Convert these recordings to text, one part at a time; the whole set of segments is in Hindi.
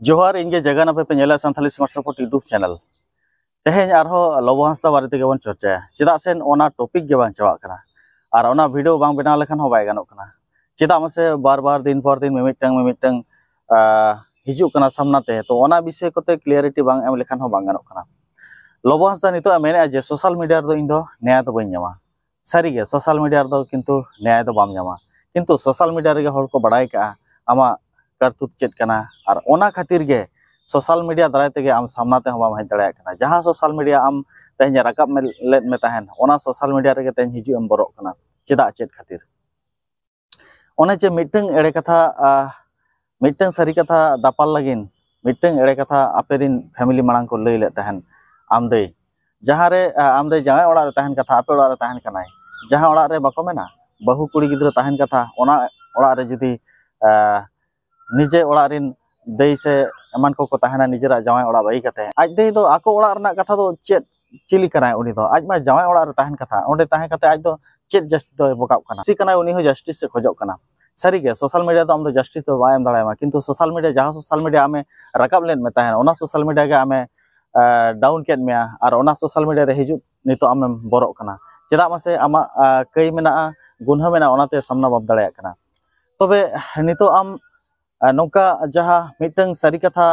जोहार इनके जगह ना पे नेला Santali smart support YouTube channel तेहें आरहो लोबो हांसदा बारे तेगे बन चर्चाया चेदा सेन ओना टॉपिक गे बांग चावा कना और ओना वीडियो बांग बनाव लेखान हो बाय गानोक कना चेदा मसे बार बार दिन पर दिन मिमिटंग हिजुक कना सामनाते तो ओना विषय कोते क्लियरिटी बांग एम लेखान हो बांग गानोक कना लोबो हांसदा नितो मेने जे सोशल मीडिया दो इन दो न्याय तो बइन जामा सारी गे सोशल मीडिया दो किंतु न्याय तो बाम जामा किंतु सोशल मीडिया रे हर को बड़ाई का आमा करतुत चेत कना और ओना खातिर गे सोशल मीडिया दाराय तेगे आम सामना ते हम हेज दाड़ाया कना जहां सोशल मीडिया आम तेज राकाब में लेद में तहन ओना सोशल मीडिया रे तेज हिजु एम बरोक कना चेदा चेत खातिर ओने चे मिटंग एड़े कथा मिटंग सारी कथा दापाल लगिन मिटंग एड़े कथा आपेरिन फैमिली मांग को लई ले तहन आमदे जहां रे आमदे जाय ओड़ा रे तहन कथा आपे ओड़ा रे तहन कनाय जहां ओड़ा रे बाको मेना बहु कुड़ी गिद्र तहन कथा ओना ओड़ा रे जुदी निजे ओड़ा रिन दई से एमान को तहना निजरा जावाय ओड़ा बाई कते आज दई दो आको ओड़ा रना कथा दो चेत चिली कनाय उनी दो आज मा जावाय ओड़ा रे तहन कथा ओंडे तहन कते आज दो चेत जस्टिस दो बोकाव कना सी कनाय उनी हो जस्टिस से खोजो कना सारी गे सोशल मीडिया तो आम दो जस्टिस दो बाय एम दाड़ायमा किंतु सोशल मीडिया जहां सोशल मीडिया आमे राकाब लेन में तहन ओना सोशल मीडिया गे आमे डाउन केट में और ओना सोशल मीडिया रे हिजु नितो आमे बरोक कना चेदा मासे आमा कई मेना गुनह मेना ओनाते सामना बाब दाड़ाया कना तबे नितो आम नौका जहाँ मिटंग सारी कथा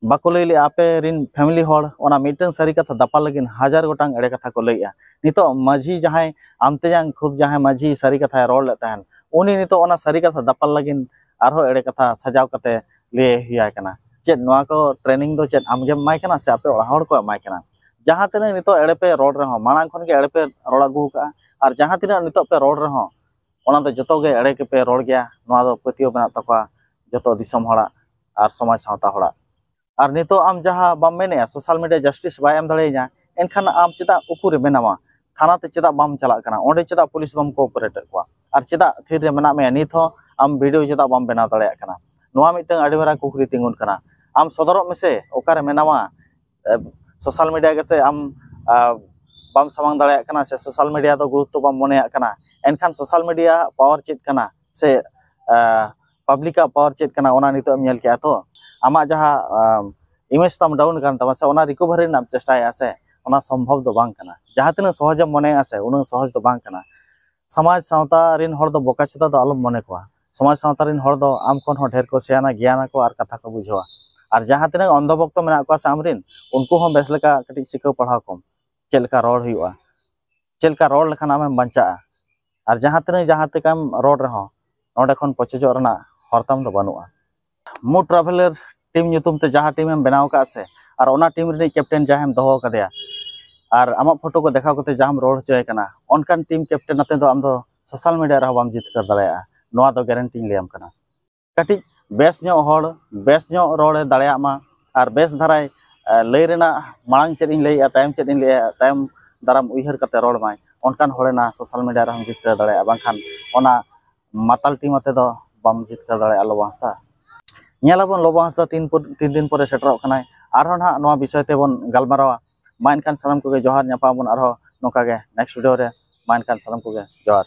बाको लई ले आपे रिन फैमिली होड़ ओना मिटंग सारी कथा दापाल लगिन हजार गोटांग एड़े कथा को लईया नितो माझी जहाँ आमते जांग खुद जहाँ माझी सारी कथा रोड ले तहन उनी नितो ओना सारी कथा दापाल लगिन आरो एड़े कथा सजाव कते ले हिया कना चेत नोआ को ट्रेनिंग दो चेत आमगे माय कना से आपे ओड़ा होड़ को माय कना जहाँ तिना नितो एड़े पे रोड रे हो मांग खन के एड़े पे रोड अगु का और जहाँ तिना नितो पे रोड रे हो ओना दो जतो गे एड़े के पे रोड गया नोआ दो पतियो बना तका जतो दिसम होड़ा और समाज सावता होड़ा और नितो आम जहाँ बाम मेने सोशल मीडिया जस्टिस बाय एम दाड़ेया एनखान आम चेदा उकुरे मेनामा थाना ते चेदा बाम चला कना ओंडे चेदा पुलिस बाम कोऑपरेट को और चेदा थिर रे मेना मे नित हो आम वीडियो चेदा बाम बेना दाड़ेया कना नोआ मिटंग आडी मारा कुकरी तिंगुन कना आम सदरक मेसे ओकारे मेनामा सोशल मीडिया के से आम बाम सामांग दाड़ेया कना से सोशल मीडिया तो गुरुत्व बाम मोनेया कना एनखान सोशल मीडिया पावर चेत कना से पब्लिक पावर चेक करना ओना नितो नेल के तो आमा जहाँ इमेज तम डाउन कान तमा से ओना रिकवरी ना चेष्टाया से ओना संभव दो बांग कना जहाँ तिना सहज मने आसे उन सहज दो बांग कना समाज सावता रिन हर दो बोका चता दो आलम मने को समाज सावता रिन हर दो आम कोन हो ढेर को सियाना ज्ञान को और कथा को बुझवा और जहाँ तिना अंधभक्त मेना को सामरिन उनको हम बेस लेका कटी सिखो पढ़ाव को चेलका रोड हुआ चेलका रोड लेखान आम बंचा और जहाँ तिना रोड रहो नोडे खन पचेजो रना हरताम दो बनुआ मु ट्रैवलर टीम ᱧᱩᱛᱩᱢ ते जहाँ टीम हम बनाव का से और ओना टीम रे कैप्टन जहाँ हम दोहो कदेया और आमा फोटो को देखा कोते जहाँ रोड होय कना ओनकान टीम कैप्टन अते दो आम दो सोशल मीडिया रे बाम जीत कर दाड़ाया नोआ दो गारंटी लेम कना कटी बेस ᱧᱚ हड़ बेस ᱧᱚ रोड दाड़ाया मा और बेस धाराय लई रेना मांग चेद इन लईया टाइम चेद इन लईया टाइम दाराम उइहर कते रोड माय ओनकान होड़ेना सोशल मीडिया रे हम जीत कर दाड़ाया बांखान ओना माताल टीम अते दो बाम जीत कर दाड़े लोबो हांसदा नेलाबन लोबो हांसदा तीन दिन पर सेटरक कनाय आरो ना नोआ विषय ते बन गालमारावा मा एनखान सानाम को जोहार न्यापाबन आरो नोका गे नेक्स्ट वीडियो रे मा एनखान सानाम को जोहार।